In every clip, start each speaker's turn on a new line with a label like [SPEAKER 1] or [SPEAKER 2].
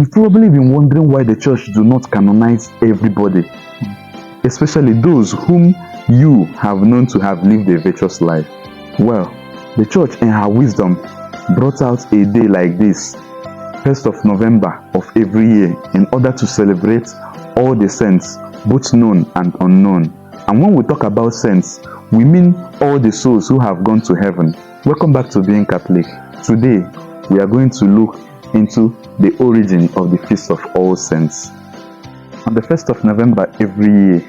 [SPEAKER 1] You've probably been wondering why the church do not canonize everybody, especially those whom you have known to have lived a virtuous life. Well, the church in her wisdom brought out a day like this, 1st of November of every year, in order to celebrate all the saints, both known and unknown. And when we talk about saints, we mean all the souls who have gone to heaven. Welcome back to Being Catholic. Today, we are going to look into the origin of the Feast of All Saints. On the 1st of November every year,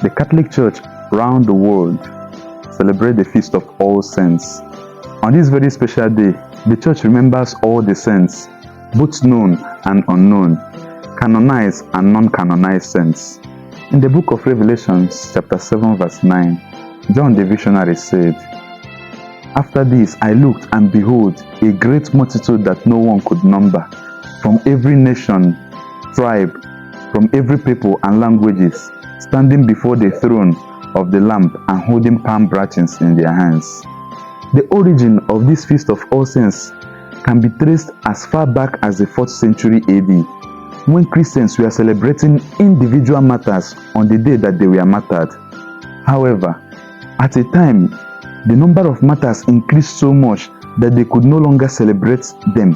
[SPEAKER 1] the Catholic Church around the world celebrate the Feast of All Saints. On this very special day, the church remembers all the saints, both known and unknown, canonized and non-canonized saints. In the book of Revelation, chapter 7, verse 9, John the visionary said, "After this I looked, and behold, a great multitude that no one could number, from every nation, tribe, from every people and languages, standing before the throne of the Lamb and holding palm branches in their hands." The origin of this Feast of All Saints can be traced as far back as the 4th century AD, when Christians were celebrating individual martyrs on the day that they were martyred. However, at a time, the number of martyrs increased so much that they could no longer celebrate them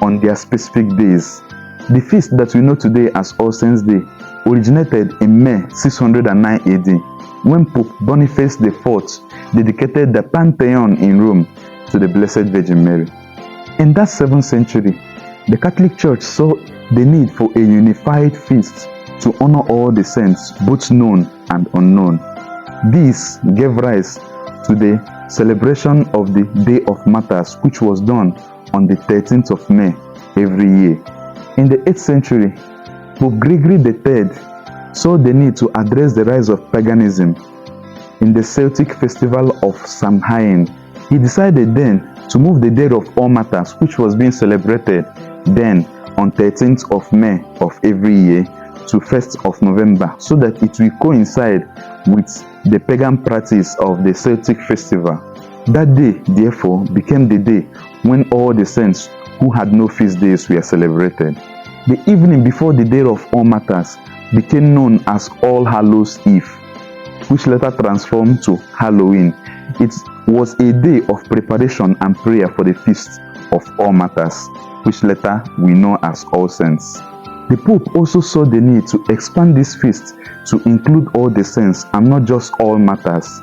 [SPEAKER 1] on their specific days. The feast that we know today as All Saints' Day originated in May 609 AD, when Pope Boniface IV dedicated the Pantheon in Rome to the Blessed Virgin Mary. In that 7th century, the Catholic Church saw the need for a unified feast to honor all the saints, both known and unknown. This gave rise to the celebration of the Day of Martyrs, which was done on the 13th of May every year. In the 8th century, Pope Gregory III saw the need to address the rise of paganism in the Celtic festival of Samhain. He decided then to move the Day of All Martyrs, which was being celebrated then on 13th of May of every year, to 1st of November, so that it will coincide with the pagan practice of the Celtic festival. That day, therefore, became the day when all the saints who had no feast days were celebrated. The evening before the Day of All Martyrs became known as All Hallows Eve, which later transformed to Halloween. It was a day of preparation and prayer for the Feast of All Martyrs, which later we know as All Saints. The Pope also saw the need to expand this feast to include all the saints and not just all martyrs.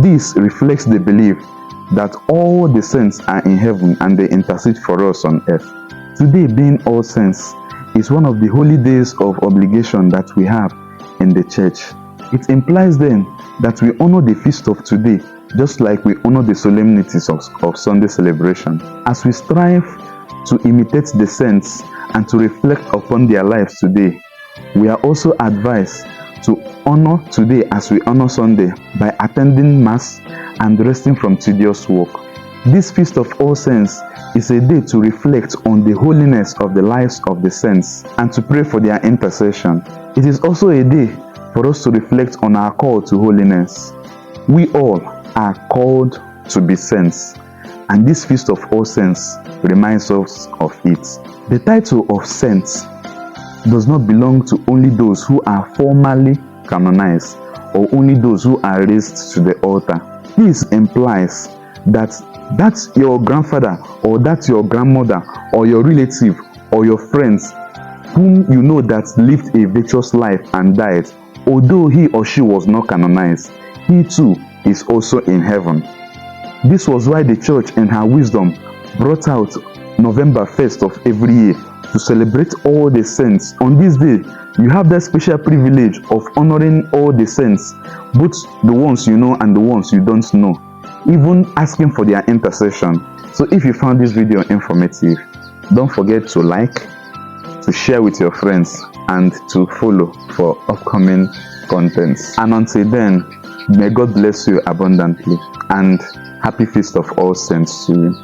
[SPEAKER 1] This reflects the belief that all the saints are in heaven and they intercede for us on earth. Today, being All Saints is one of the holy days of obligation that we have in the church. It implies then that we honor the feast of today just like we honor the solemnities of Sunday celebration. As we strive to imitate the saints and to reflect upon their lives today, we are also advised to honor today as we honor Sunday by attending Mass and resting from tedious work. This Feast of All Saints is a day to reflect on the holiness of the lives of the saints and to pray for their intercession. It is also a day for us to reflect on our call to holiness. We all are called to be saints, and this Feast of All Saints reminds us of it. The title of saints does not belong to only those who are formally canonized or only those who are raised to the altar. This implies that that's your grandfather or that's your grandmother or your relative or your friends whom you know that lived a virtuous life and died, although he or she was not canonized, he too is also in heaven. This was why the church in her wisdom brought out November 1st of every year to celebrate all the saints. On this day, you have that special privilege of honoring all the saints, both the ones you know and the ones you don't know, even asking for their intercession. So if you found this video informative, don't forget to like, to share with your friends, and to follow for upcoming contents. And until then, may God bless you abundantly, and happy Feast of All Saints to you.